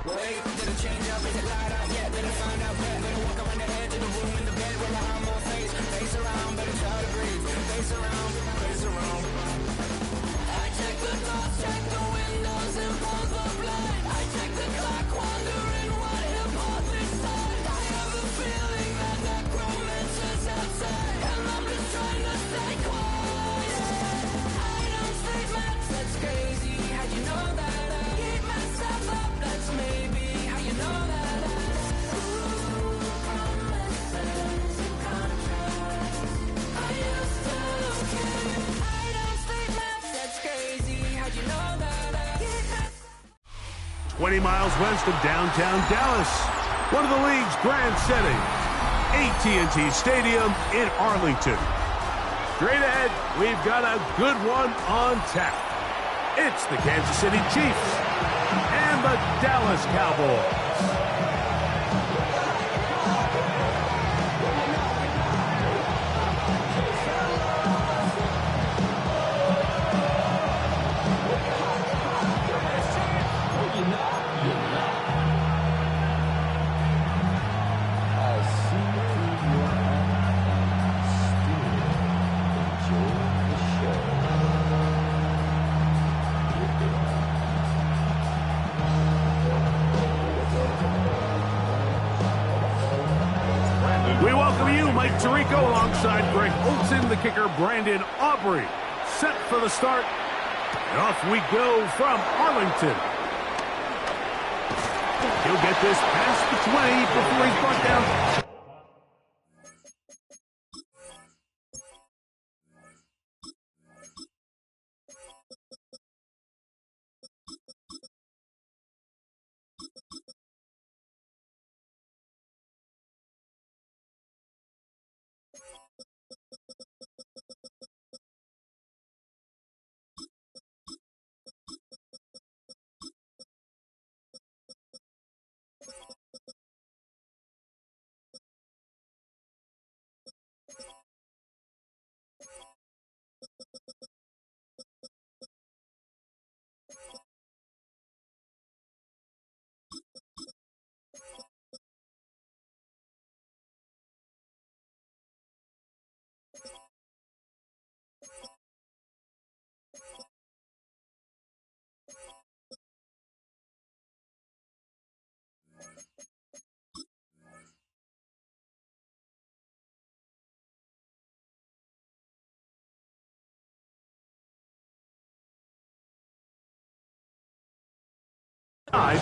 Wait, did it change up? Is it light up? Yeah, did it find out? Bet, better walk around the edge of the room in the bed with my arm on face. Face around, better try to breathe. Face around, face around. I check the doors, check the windows, and pull the blind. I check the clock, wondering what hit pause this time. I have a feeling that necromancer's outside, and I'm just trying to stay quiet. I don't sleep much, that's crazy. How'd you know that? Keep myself up, that's maybe how you know that. Ooh, promises and contracts. I used to care. I don't sleep much, that's crazy. How'd you know that? 20 miles west of downtown Dallas, one of the league's grand settings, AT&T Stadium in Arlington. Straight ahead, we've got a good one on tap. It's the Kansas City Chiefs and the Dallas Cowboys. We welcome you, Mike Tirico, alongside Greg Olson, the kicker, Brandon Aubrey. Set for the start. And off we go from Arlington. He'll get this past the 20 before he's brought down.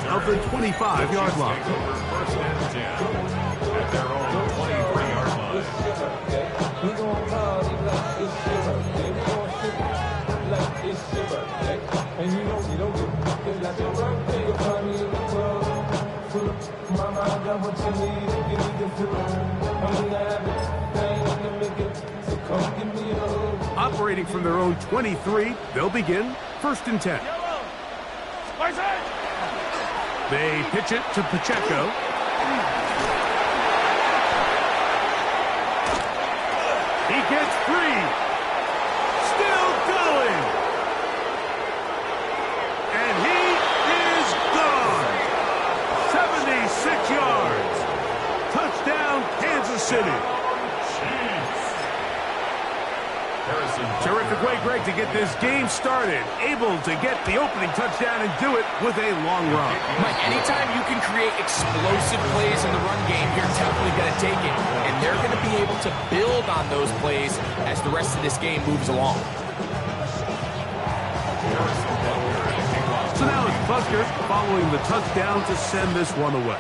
Of the 25-yard line. First and 10 at their own 23-yard line. Operating from their own 23, they'll begin first and 10. They pitch it to Pacheco. He gets free. Still going. And he is gone. 76 yards. Touchdown, Kansas City. Terrific way, Greg, to get this game started. Able to get the opening touchdown and do it with a long run. Mike, anytime you can create explosive plays in the run game, you're definitely going to take it. And they're going to be able to build on those plays as the rest of this game moves along. So now it's Buster following the touchdown to send this one away.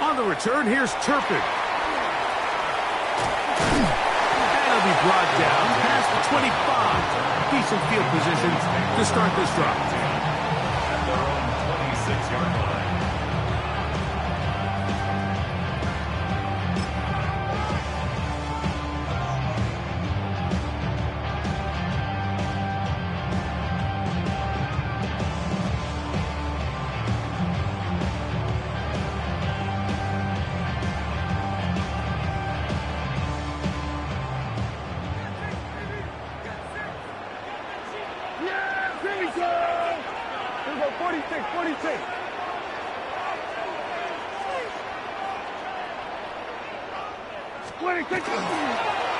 On the return, here's Turpin. Be brought down past the 25. Decent field position to start this drive. At their own 26-yard line.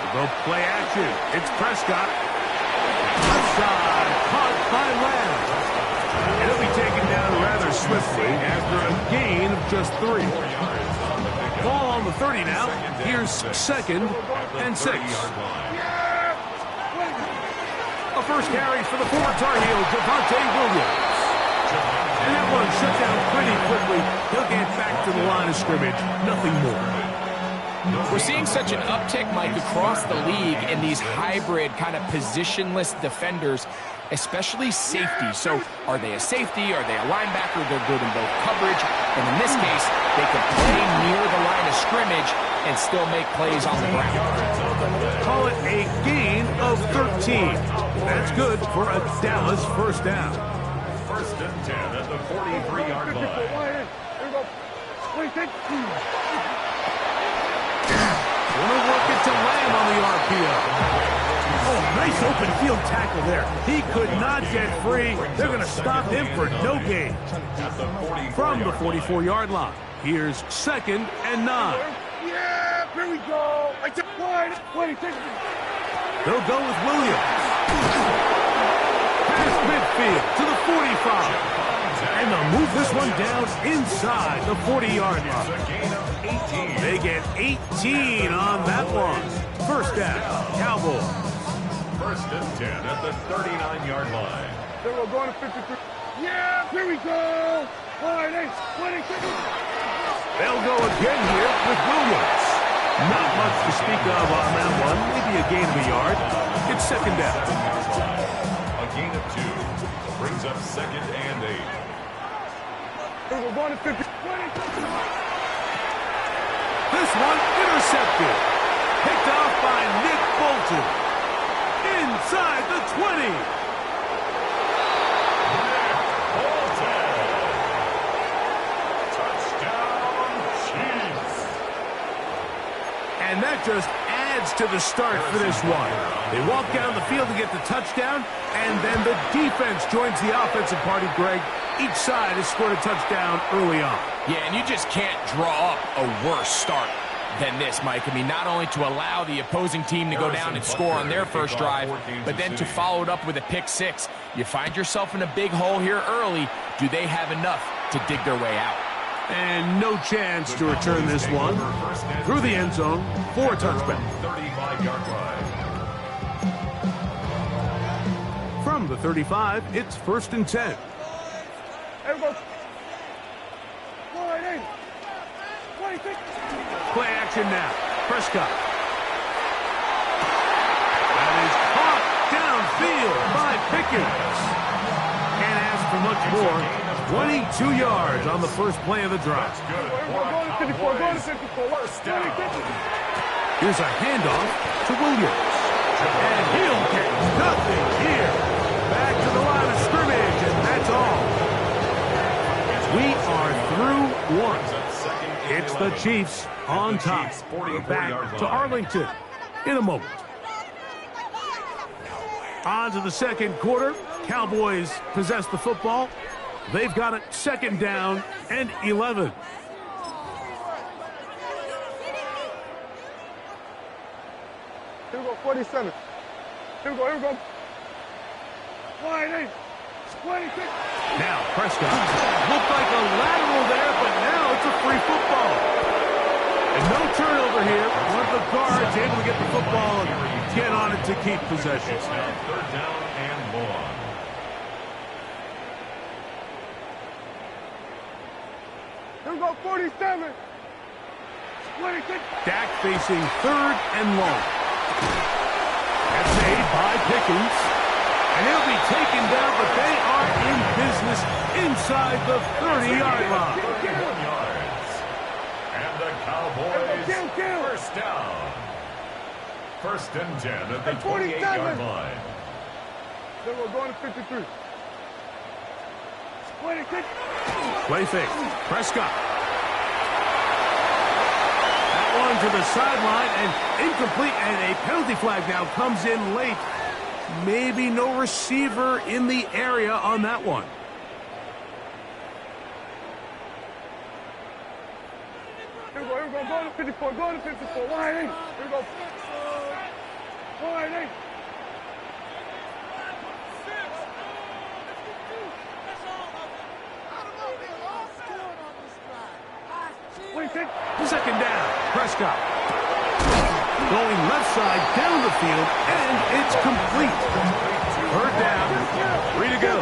Go play action. It's Prescott. Outside, caught by Lamb. And he'll be taken down rather swiftly after a gain of just 3. Ball on the 30 now. Here's 2nd and 6. A first carry for the former Tar Heel, Javonte Williams. And that one shut down pretty quickly. He'll get back to the line of scrimmage. Nothing more. We're seeing such an uptick, Mike, across the league in these hybrid kind of positionless defenders, especially safety. So are they a safety? Are they a linebacker? They're good in both coverage. And in this case, they can play near the line of scrimmage and still make plays on the ground. Call it a gain of 13. That's good for a Dallas first down. 1st and 10 at the 43-yard line. Gonna work it to Lamb on the RPO. Oh, nice open field tackle there. He could not get free. They're going to stop him for no gain. From the 44-yard line, here's 2nd and 9. Yeah, here we go. I took one. They'll go with Williams. Past midfield to the 45. And they'll move this one down inside the 40-yard line. They get 18 on that one. First down, Cowboys. 1st and 10 at the 39-yard line. Then we're going to 53. Yeah, here we go. 20. They'll go again here with Williams. Not much to speak of on that one. Maybe a gain of a yard. It's 2nd down. A gain of 2 brings up 2nd and 8. Then we're going to 50. This one intercepted. Picked off by Nick Bolton. Inside the 20. Touchdown, Chiefs. And that just adds to the start for this one. They walk down the field to get the touchdown, and then the defense joins the offensive party, Greg. Each side has scored a touchdown early on. Yeah, and you just can't draw up a worse start than this, Mike. I mean, not only to allow the opposing team to go down and score on their first drive, but then to follow it up with a pick 6. You find yourself in a big hole here early. Do they have enough to dig their way out? And no chance to return this one through the end zone for a touchback. 35-yard line. From the 35, it's 1st and 10. Play action now. Prescott. That is caught downfield by Pickens. Can't ask for much more. 22 yards on the first play of the drive. Here's a handoff to Williams. And he'll get nothing here. Back to the line of scrimmage, and that's all. We are through one. It's the Chiefs on top. We're back to Arlington in a moment. On to the second quarter. Cowboys possess the football. They've got it 2nd down and 11. Here we go, 47. Here we go. 20. 26. Now Prescott. Looked like a lateral there, but now it's a free football. And no turnover here. One of the guards able to get the football and get on it to keep possession. It's now 3rd down and long. Here we go, 47. 26. Dak facing 3rd and long. That's made by Pickens. And he'll be taken down, but they are in business inside the 30-yard line. 31 yards. And the Cowboys first down. 1st and 10 at the 28-yard line. Then we're going to 53. 26. Play fake. Prescott. That one to the sideline and incomplete, and a penalty flag now comes in late. Maybe no receiver in the area on that one. Here we go, here we go. Go to 54, go to 54. Wide 8. Here we go. Wide 8. Second down. Prescott. Going left side down the field, and it's complete. Third down. 3 to go.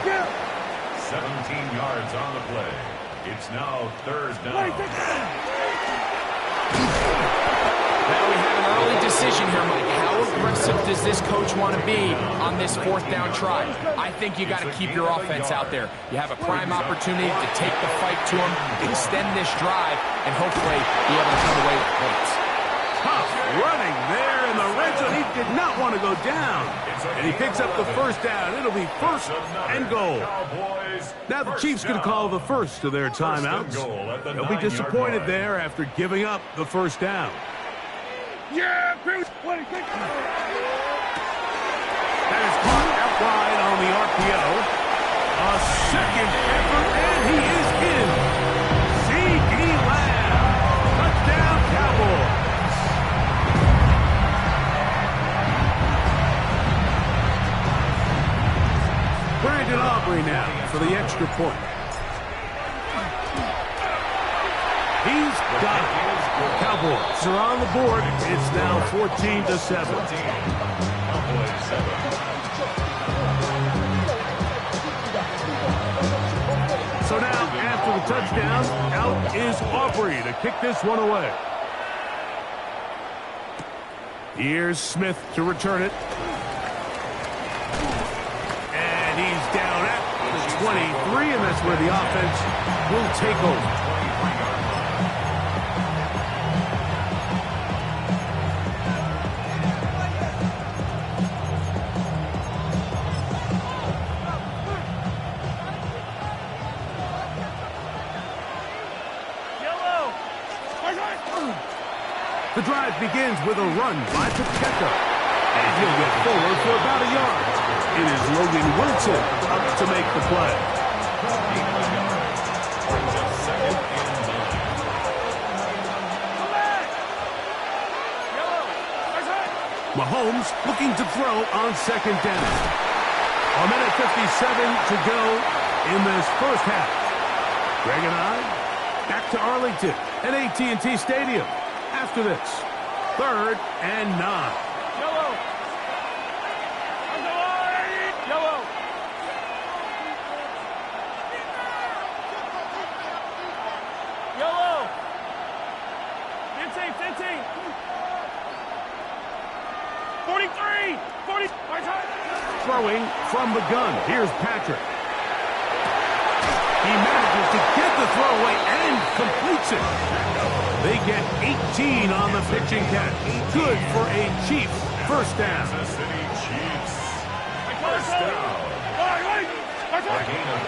17 yards on the play. It's now third down. Now we have an early decision here, Mike. How aggressive does this coach want to be on this fourth down try? I think you got to keep your offense out there. You have a prime opportunity to take the fight to him, extend this drive, and hopefully be able to come away with points. Tough running there in the red zone. He did not want to go down. And he picks up the first down. It'll be first and goal. Now the Chiefs going to call the first of their timeouts. They'll be disappointed there after giving up the first down. Yeah, that is caught out wide on the RPO. A second effort, and he is in. C.D. Lamb. Touchdown, Cowboys. Brandon Aubrey now for the extra point. He's got it. Cowboys are on the board. It's now 14-7. So now, after the touchdown, out is Aubrey to kick this one away. Here's Smith to return it. And he's down at the 23, and that's where the offense will take over. The drive begins with a run by Pacheco. And he'll get forward for about a yard. It is Logan Wilson up to make the play. Mahomes looking to throw on second down. A minute 57 to go in this first half. Greg and I back to Arlington at AT&T Stadium. After this, 3rd and 9. Yellow. Yellow. Yellow. 15. 43. 40. Throwing from the gun. Here's Patrick. He manages to get the throw away and completes it. They get 18 on the pitching catch. Good for a Chiefs first down.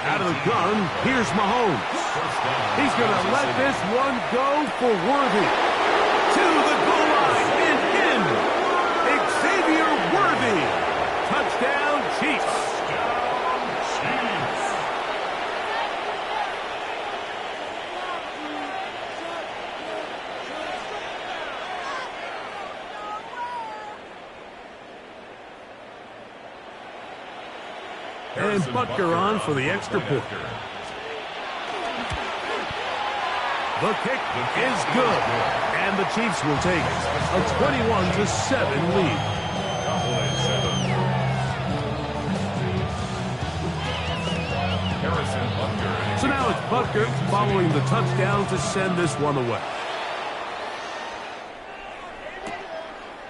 Out of the gun, here's Mahomes. He's going to let this one go for Worthy. To the goal line and in. Xavier Worthy. Touchdown, Chiefs. And Butker on for the extra point. The kick is good. And the Chiefs will take a 21-7 lead. So now it's Butker following the touchdown to send this one away.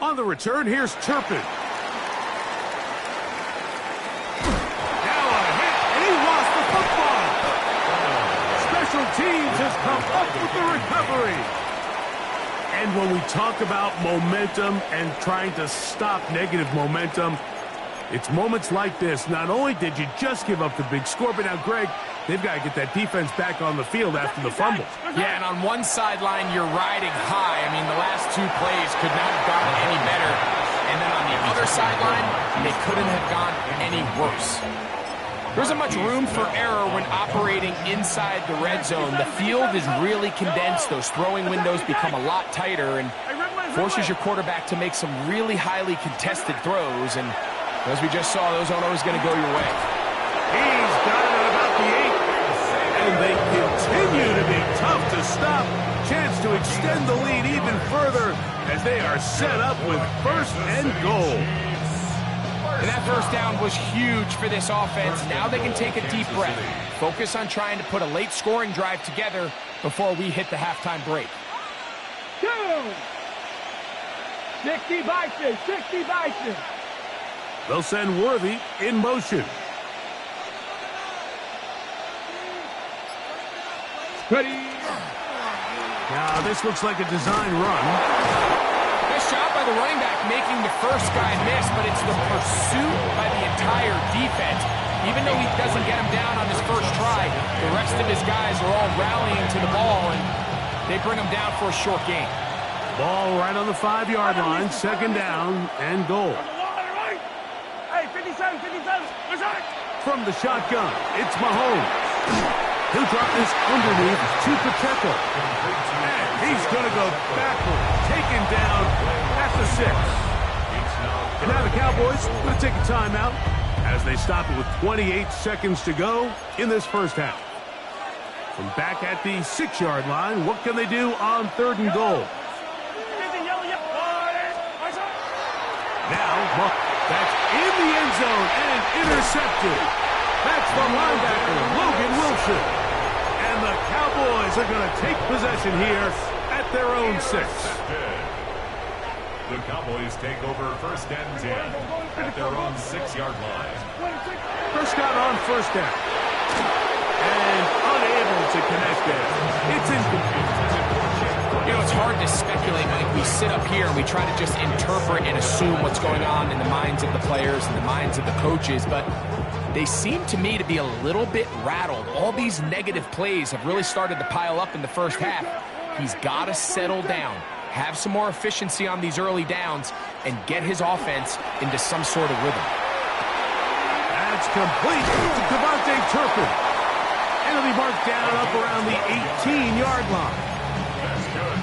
On the return, here's Turpin. Teams has come up with the recovery. And when we talk about momentum and trying to stop negative momentum, it's moments like this. Not only did you just give up the big score, but now, Greg, they've got to get that defense back on the field after the fumble. Yeah, and on one sideline, you're riding high. I mean, the last 2 plays could not have gone any better. And then on the other sideline, they couldn't have gone any worse. There isn't much room for error when operating inside the red zone. The field is really condensed. Those throwing windows become a lot tighter and forces your quarterback to make some really highly contested throws. And as we just saw, those aren't always going to go your way. He's got it at about the 8. And they continue to be tough to stop. Chance to extend the lead even further as they are set up with 1st and goal. And that first down was huge for this offense. Now they can take a deep breath. Focus on trying to put a late scoring drive together before we hit the halftime break. 60 Bison, 60 Bison. They'll send Worthy in motion. Ready. Now this looks like a design run. Nice job by the running back making the first guy miss, but it's the pursuit by the entire defense. Even though he doesn't get him down on his first try, the rest of his guys are all rallying to the ball, and they bring him down for a short gain. Ball right on the 5-yard line, 2nd down and goal. Hey, 57, 57. From the shotgun, it's Mahomes. He'll drop this underneath to Pacheco. And he's going to go backward, taken down at the 6. And now the Cowboys going to take a timeout as they stop it with 28 seconds to go in this first half. From back at the 6-yard line, what can they do on 3rd and goal? Now, that's in the end zone and intercepted. That's the linebacker, Logan Wilson. And the Cowboys are going to take possession here at their own 6. The Cowboys take over 1st and 10 at their own 6-yard line. Prescott on 1st down. And unable to connect there. It's incomplete. You know, it's hard to speculate, Mike. We sit up here and we try to just interpret and assume what's going on in the minds of the players and the minds of the coaches, but they seem to me to be a little bit rattled. All these negative plays have really started to pile up in the first half. He's got to settle down, have some more efficiency on these early downs, and get his offense into some sort of rhythm. That's complete to Devontae Turpin. And it'll be marked down up around the 18-yard line.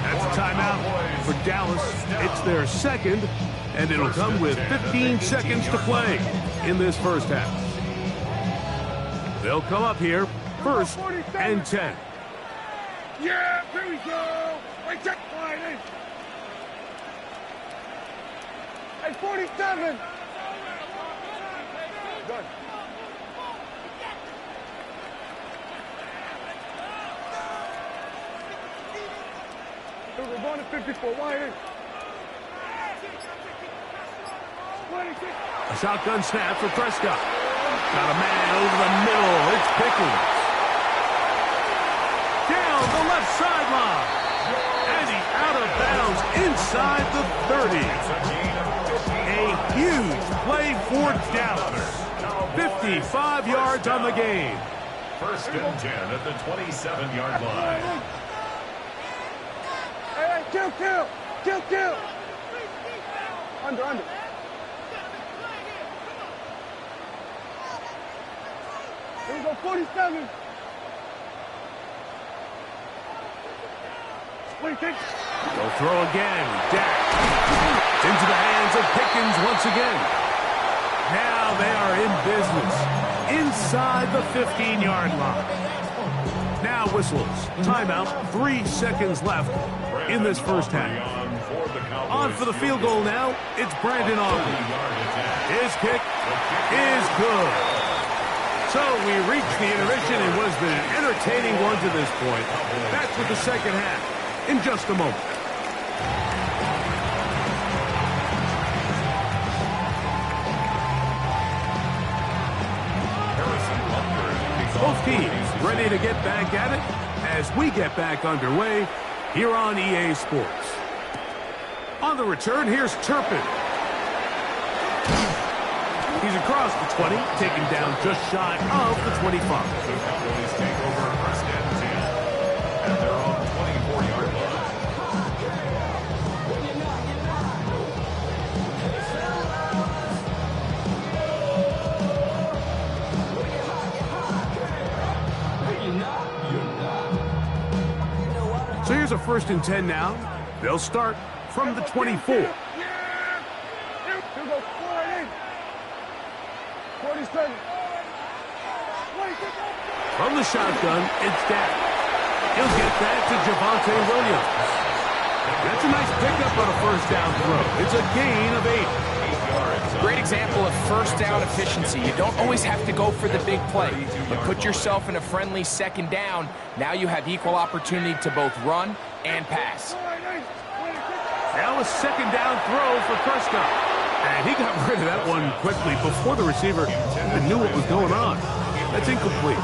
That's a timeout for Dallas. It's their 2nd, and it'll come with 15 seconds to play in this first half. They'll come up here 1st and 10. Yeah, here we go. Right check. Line. Hey, 47. Done. We're going to 54. Wide in. A shotgun snap for Prescott. Got a man over the middle. It's Pickens. Down the left sideline. And he's out of bounds inside the 30. A huge play for Dallas. 55 yards on the game. 1st and 10 at the 27-yard line. Hey, kill. Under. Here we go, 47. They'll throw again. Dak. Into the hands of Pickens once again. Now they are in business. Inside the 15-yard line. Now whistles. Timeout. 3 seconds left in this first half. On for the field goal now. It's Brandon Aubrey. His kick is good. So we reach the intermission in what has been an entertaining one to this point. Back with the second half in just a moment. Both teams ready to get back at it as we get back underway here on EA Sports. On the return, here's Turpin. He's across the 20, taken down just shy of the 25. The Cowboys take over 1st and 10 at their own 24-yard line. So here's a 1st and 10 now. They'll start from the 24. Here goes 47. From the shotgun, it's Dak. He'll get that to Javonte Williams. That's a nice pickup on a 1st down throw. It's a gain of 8. Great example of 1st down efficiency. You don't always have to go for the big play, but put yourself in a friendly 2nd down. Now you have equal opportunity to both run and pass. Now a 2nd down throw for Prescott. And he got rid of that one quickly before the receiver even knew what was going on. That's incomplete.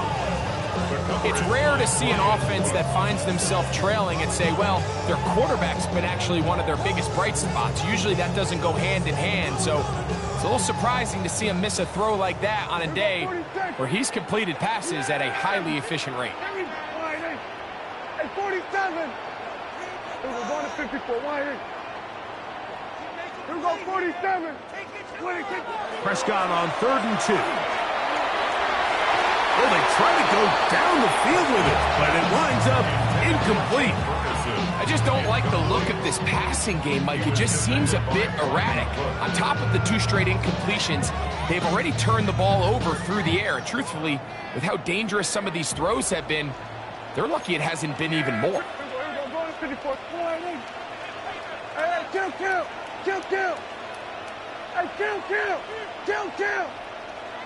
It's rare to see an offense that finds themselves trailing and say, well, their quarterback's been actually one of their biggest bright spots. Usually that doesn't go hand in hand, so it's a little surprising to see him miss a throw like that on a day where he's completed passes at a highly efficient rate. Hey, 47. We're going to 54. Here we go, 47. Prescott on 3rd and 2. Well, they try to go down the field with it, but it winds up incomplete. I just don't like the look of this passing game, Mike. It just seems a bit erratic. On top of the 2 straight incompletions, they've already turned the ball over through the air. And truthfully, with how dangerous some of these throws have been, they're lucky it hasn't been even more. Hey, kill. Hey, kill.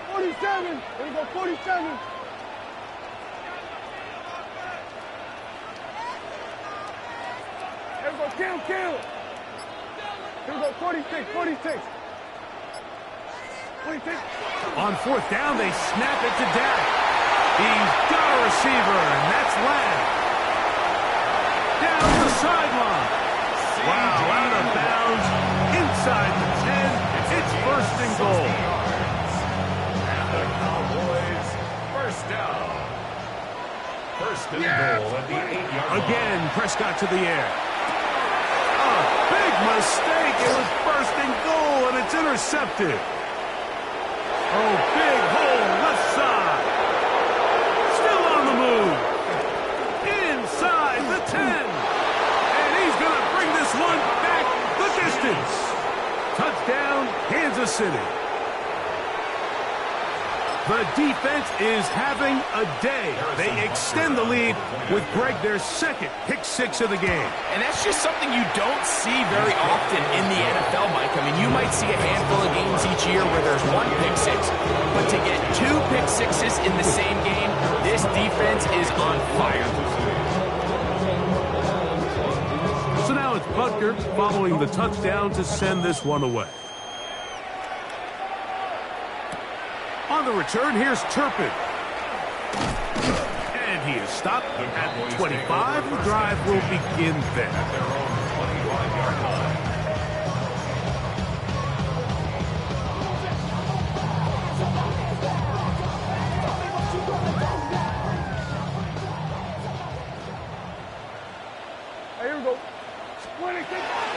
47. Here we go, 47. Here we go, kill. Here we go, 46. On 4th down, they snap it to Dak. He's got a receiver, and that's Lamb. Down the sideline. Wow, out of bounds, inside the 10. It's 1st and goal. Down. 1st and goal at the 8-yard line. Again, Prescott to the air. A big mistake. It was 1st and goal, and it's intercepted. Oh, big hole, left side. Still on the move. Inside the 10. And he's going to bring this one back the distance. Touchdown, Kansas City. The defense is having a day. They extend the lead with Greg their 2nd pick 6 of the game. And that's just something you don't see very often in the NFL, Mike. I mean, you might see a handful of games each year where there's 1 pick 6, but to get 2 pick 6s in the same game, this defense is on fire. So now it's Butker following the touchdown to send this one away. On the return, here's Turpin. And he is stopped at the 25. The drive will begin there. At their own 25-yard line. Here we go.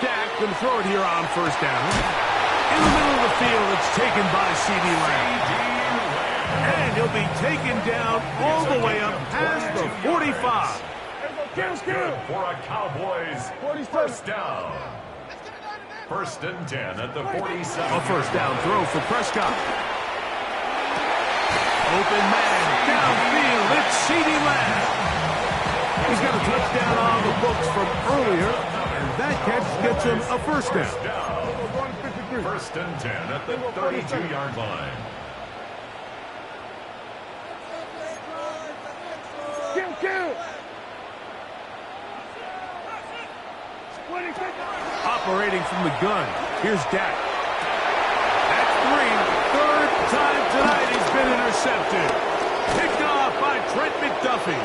Dak can throw it here on 1st down. In the middle of the field, it's taken by C.D. Lamb. And he'll be taken down all the way up past the 45. That's good for a Cowboys 1st down. 1st and 10 at the 47. A 1st down throw for Prescott. Open man, downfield, it's C.D. Lamb. He's got a touchdown on the books from earlier, and that catch gets him a 1st down. 1st and 10 at the 32-yard line. Kill. Operating from the gun, here's Dak. That's 3. 3rd time tonight he's been intercepted. Picked off by Trent McDuffie.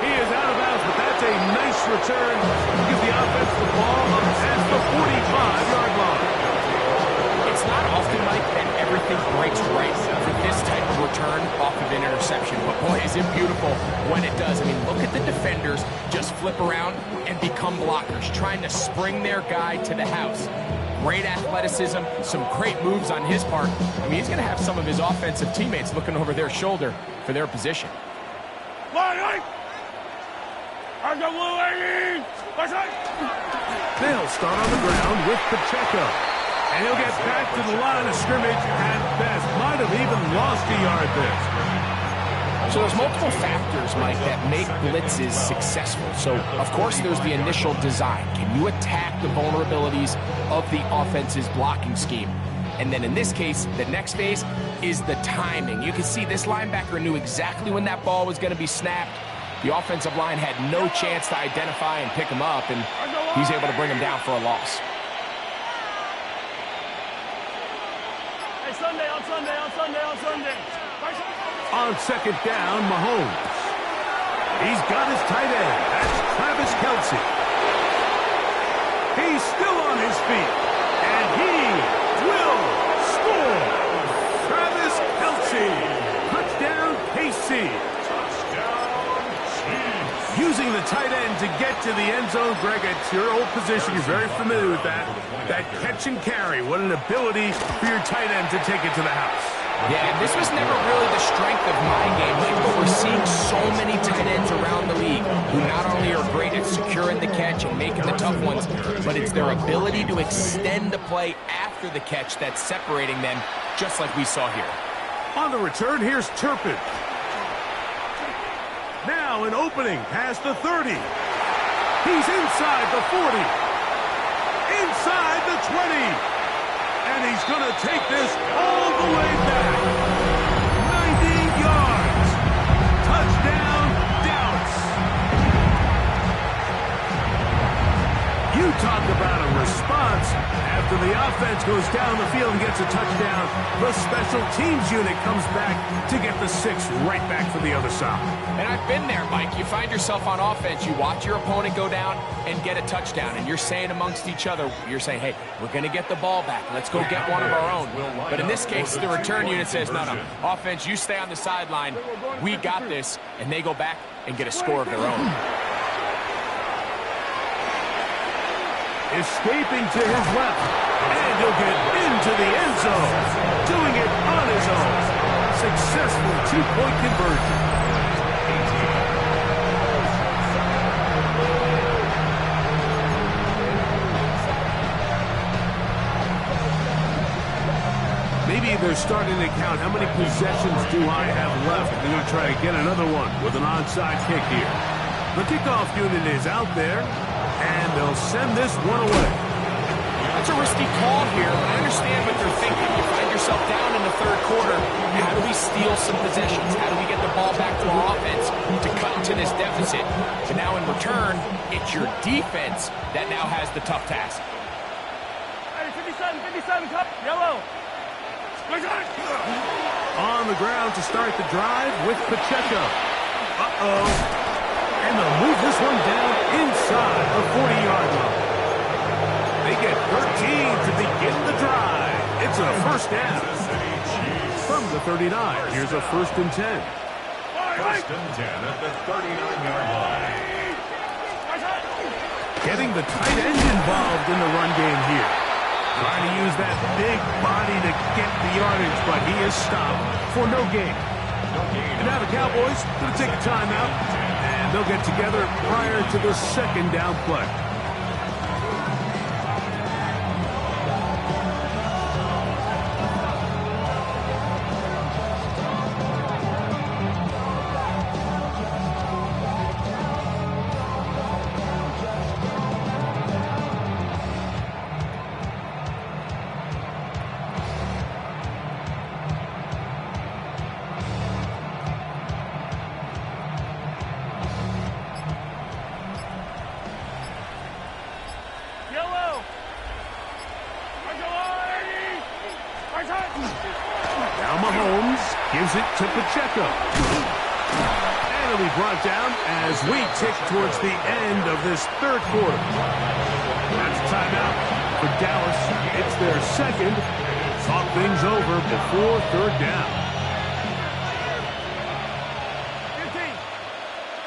He is out of bounds, but that's a nice return to give the offense the ball up past the 45-yard line. It's not often, Mike, that everything breaks right for this type of return off of an interception. But boy, is it beautiful when it does. I mean, look at the defenders just flip around and become blockers, trying to spring their guy to the house. Great athleticism, some great moves on his part. I mean, he's going to have some of his offensive teammates looking over their shoulder for their position. They'll start on the ground with Pacheco. And he'll get back to the line of scrimmage at best. Might have even lost a yard there. So there's multiple factors, Mike, that make blitzes successful. So, of course, there's the initial design. Can you attack the vulnerabilities of the offense's blocking scheme? And then in this case, the next phase is the timing. You can see this linebacker knew exactly when that ball was going to be snapped. The offensive line had no chance to identify and pick him up, and he's able to bring him down for a loss. Hey, Sunday. On second down, Mahomes. He's got his tight end. That's Travis Kelce. He's still on his feet, and he will score. Travis Kelce. Touchdown, KC. Using the tight end to get to the end zone. Greg, it's your old position. You're very familiar with that. That catch and carry. What an ability for your tight end to take it to the house. Yeah, this was never really the strength of my game, Mike, but we're seeing so many tight ends around the league who not only are great at securing the catch and making the tough ones, but it's their ability to extend the play after the catch that's separating them, just like we saw here. On the return, here's Turpin. Now an opening past the 30. He's inside the 40. Inside the 20. And he's going to take this all the way back. 90 yards. Touchdown, Dallas. You talk about a response. After the offense goes down the field and gets a touchdown, the special teams unit comes back to get the 6 right back for the other side. And I've been there, Mike. You find yourself on offense, you watch your opponent go down and get a touchdown, and you're saying amongst each other, you're saying, hey, we're going to get the ball back. Let's go get one of our own. But in this case, the return unit says, no, offense, you stay on the sideline. We got this. And they go back and get a score of their own. Escaping to his left, and he'll get into the end zone. Doing it on his own. Successful 2-point conversion. Maybe they're starting to count how many possessions do I have left. They're going to try to get another one with an onside kick here. The kickoff unit is out there. And they'll send this one away. That's a risky call here, but I understand what they're thinking. You find yourself down in the third quarter. How do we steal some possessions? How do we get the ball back to our offense to cut into this deficit? But now in return, it's your defense that now has the tough task. Hey, 57, cup, yellow. On the ground to start the drive with Pacheco. Uh-oh. And they'll move this one down inside the 40-yard line. They get 13 to begin the drive. It's a first down. From the 39, here's a 1st and 10. 1st and 10 at the 39-yard line. Getting the tight end involved in the run game here. Trying to use that big body to get the yardage, but he is stopped for no gain. And now the Cowboys going to take a timeout, and they'll get together prior to the 2nd down play. Now Mahomes gives it to Pacheco. And it'll be brought down as we tick towards the end of this 3rd quarter. That's a timeout for Dallas. It's their 2nd. Talk things over before 3rd down. 15.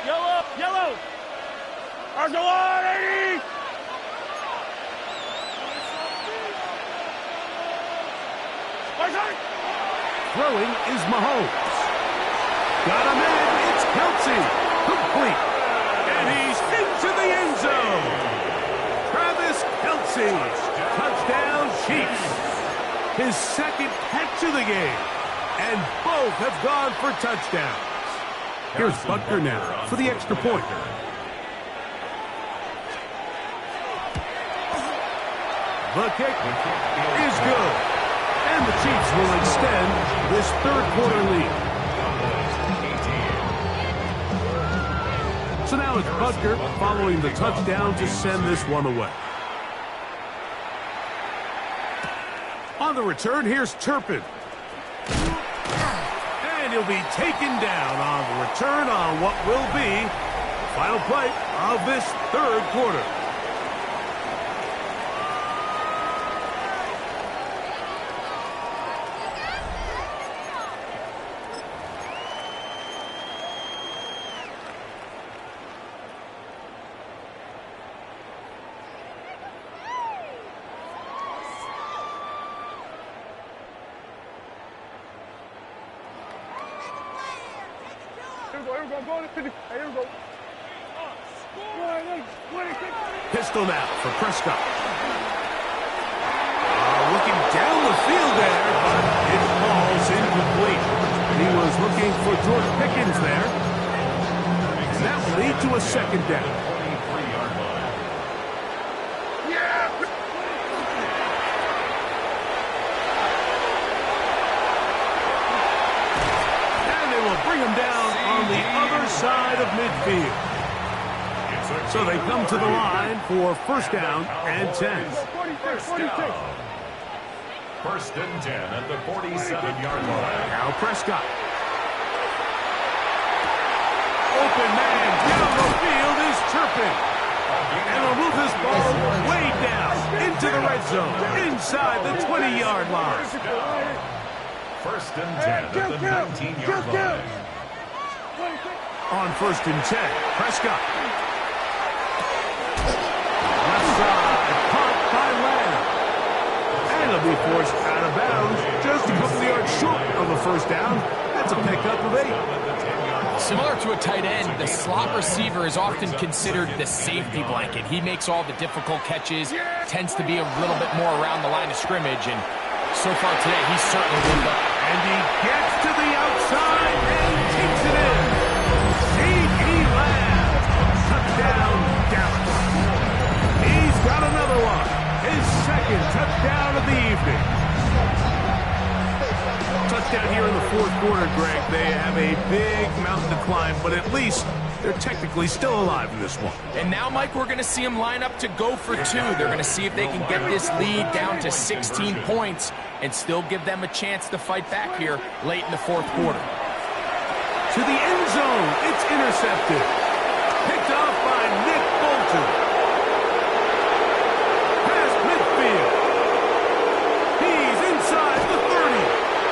Yellow. Argolari. Throwing is Mahomes. Got him in. It's Kelce. Complete. And he's receives. Touchdown, Chiefs. His second catch of the game. And both have gone for touchdowns. Here's Butker now for the extra point. The kick is good. And the Chiefs will extend this third quarter lead. So now it's Butker following the touchdown to send this one away. On the return, here's Turpin. And he'll be taken down on the return on what will be the final play of this third quarter. Pistol now for Prescott. Looking down the field there, but it falls incomplete. He was looking for George Pickens there. And that will lead to a second down. And they will bring him down on the other side of midfield. So they come to the line for first down and 10. First and 10 at the 47-yard line. Now Prescott. Open man down the field is Turpin. And will move this ball way down into the red zone inside the 20-yard line. First and 10 at the 19-yard line. On first and 10, Prescott. Left side, caught by Lamb. And he'll be forced out of bounds just a couple of yards short of the first down. That's a pickup of 8. Similar to a tight end, the slot receiver is often considered the safety blanket. He makes all the difficult catches, tends to be a little bit more around the line of scrimmage, and so far today, he's certainly moved up. And he gets to the outside and takes it in. C.E. Lamb. Touchdown, Dallas. He's got another one. His second touchdown of the evening. Touchdown here in the fourth quarter, Greg. They have a big mountain to climb, but at least they're technically still alive in this one. And now, Mike, we're going to see them line up to go for 2. They're going to see if they can get this lead down to 16 points and still give them a chance to fight back here late in the fourth quarter. To the end zone, it's intercepted. Picked off by Nick Bolton. Past midfield. He's inside the 30.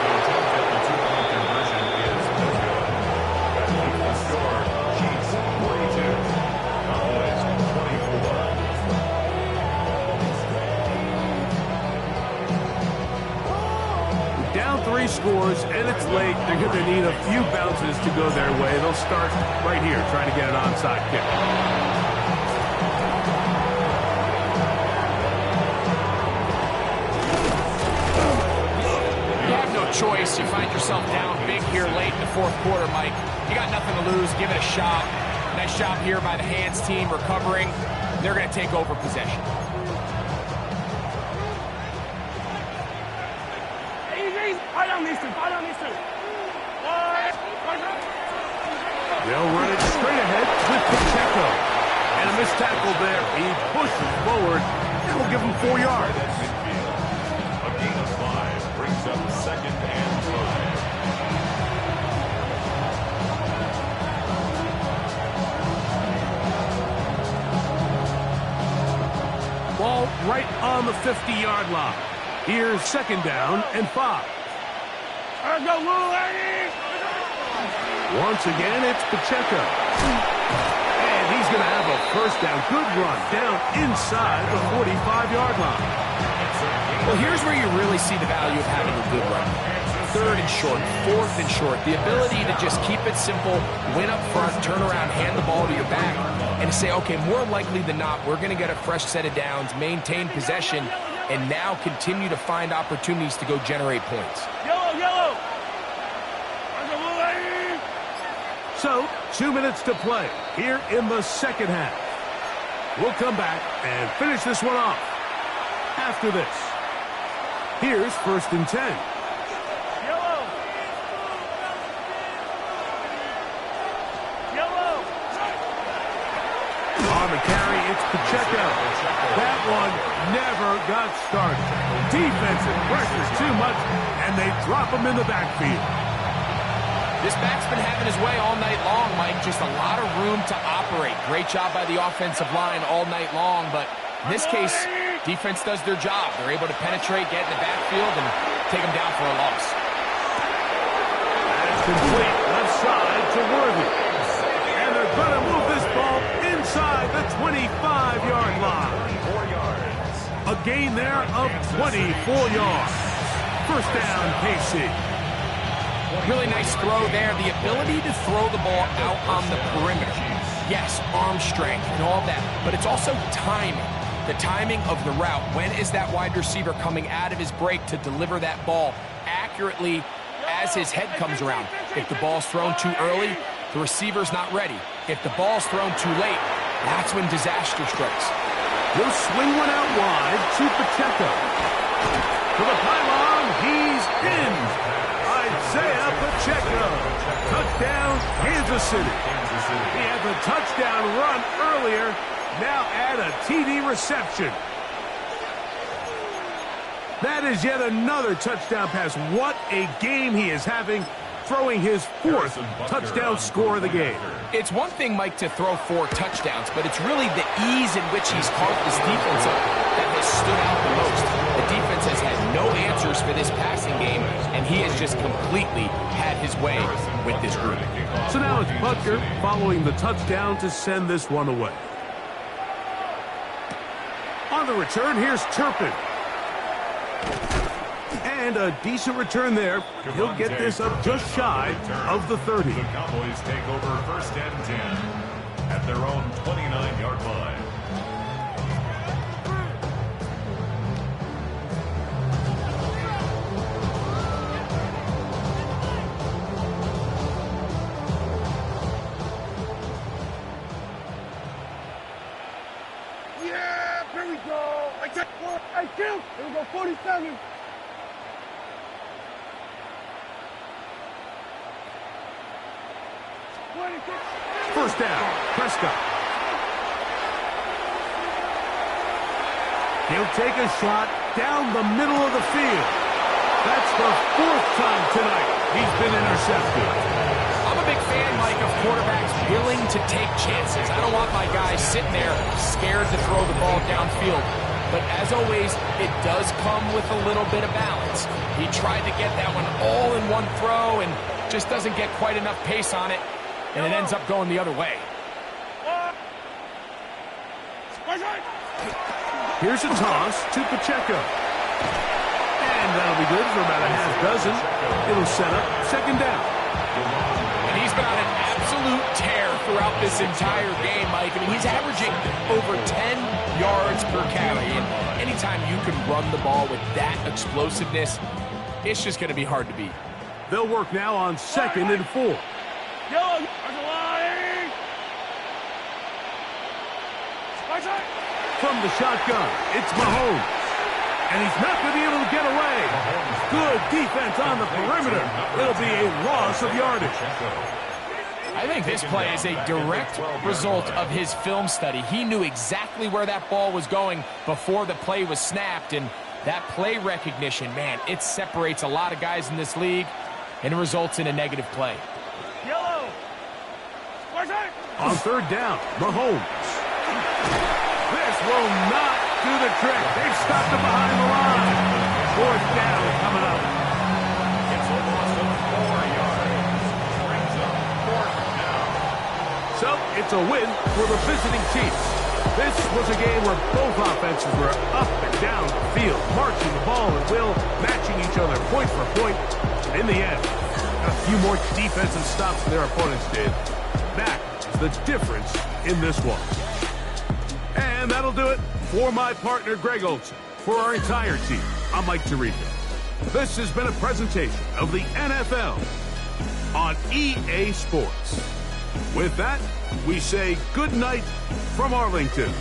The attempt at the two-point conversion is good. That leaves the score, Chiefs 42, Cowboys 24. Down 3 scores, and it's late. They're going to need a few bounces to go their way. They'll start right here, trying to get an onside kick. You have no choice. You find yourself down big here late in the fourth quarter, Mike. You got nothing to lose. Give it a shot. Nice job here by the hands team recovering. They're going to take over possession. They'll run it straight ahead with Pacheco. And a missed tackle there. He pushes forward. That will give him 4 yards. A gain of 5 brings up second and 5. Ball right on the 50-yard line. Here's second down and 5. Once again, it's Pacheco. And he's going to have a first down. Good run down inside the 45-yard line. Well, here's where you really see the value of having a good run. 3rd and short, 4th and short. The ability to just keep it simple, win up front, turn around, hand the ball to your back, and to say, okay, more likely than not, we're going to get a fresh set of downs, maintain possession, and now continue to find opportunities to go generate points. Yellow, yellow. So, 2 minutes to play here in the second half. We'll come back and finish this one off after this. Here's 1st and 10. Yellow. Yellow. On the carry, it's Pacheco. That one never got started. Defensive pressure too much, and they drop him in the backfield. This back's been having his way all night long, Mike. Just a lot of room to operate. Great job by the offensive line all night long, but in this case, defense does their job. They're able to penetrate, get in the backfield, and take them down for a loss. That's complete left side to Worthy. And they're going to move this ball inside the 25-yard line. 4 yards. A gain there of 24 yards. 1st down, KC. Really nice throw there. The ability to throw the ball out on the perimeter. Yes, arm strength and all that, but it's also timing. The timing of the route. When is that wide receiver coming out of his break to deliver that ball accurately as his head comes around? If the ball's thrown too early, the receiver's not ready. If the ball's thrown too late, that's when disaster strikes. He'll swing one out wide to Pacheco. For the pylon, he's in. Isaiah Pacheco. Touchdown, Kansas City. He had the touchdown run earlier. Now add a TD reception. That is yet another touchdown pass. What a game he is having, throwing his 4th touchdown score of the game. It's one thing, Mike, to throw 4 touchdowns, but it's really the ease in which he's caught this defense up that has stood out the most. The defense has had no answers for this passing game, and he has just completely had his way with this group. So now it's Butker following the touchdown to send this one away. On the return, here's Turpin. And a decent return there. He'll get this up just shy of the 30. The Cowboys take over 1st and 10 at their own 29-yard line. Yeah, here we go. Hey, Kim, here we go, 47. First down, Prescott. He'll take a shot down the middle of the field. That's the 4th time tonight he's been intercepted. I'm a big fan, Mike, of quarterbacks willing to take chances. I don't want my guys sitting there scared to throw the ball downfield. But as always, it does come with a little bit of balance. He tried to get that one all in one throw and just doesn't get quite enough pace on it, and it ends up going the other way. Here's a toss to Pacheco. And that'll be good for about a half dozen. It'll set up 2nd down. And he's been on an absolute tear throughout this entire game, Mike. I mean, he's averaging over 10 yards per carry. And anytime you can run the ball with that explosiveness, it's just going to be hard to beat. They'll work now on 2nd and 4. Yellow, there's a line. From the shotgun, it's Mahomes. And he's not going to be able to get away. Good defense on the perimeter. It'll be a loss of yardage. I think this play is a direct result of his film study. He knew exactly where that ball was going before the play was snapped, and that play recognition, man, it separates a lot of guys in this league and results in a negative play. Yellow. On 3rd down, Mahomes. This will not do the trick. They've stopped him behind the line. 4th down coming up. It's a loss of 4 yards. Brings up 4th down. So it's a win for the visiting Chiefs. This was a game where both offenses were up and down the field, marching the ball at will, matching each other point for point. in the end. A few more defensive stops than their opponents did. That is the difference in this one. And that'll do it for my partner, Greg Olson. For our entire team, I'm Mike Tirico. This has been a presentation of the NFL on EA Sports. With that, we say good night from Arlington.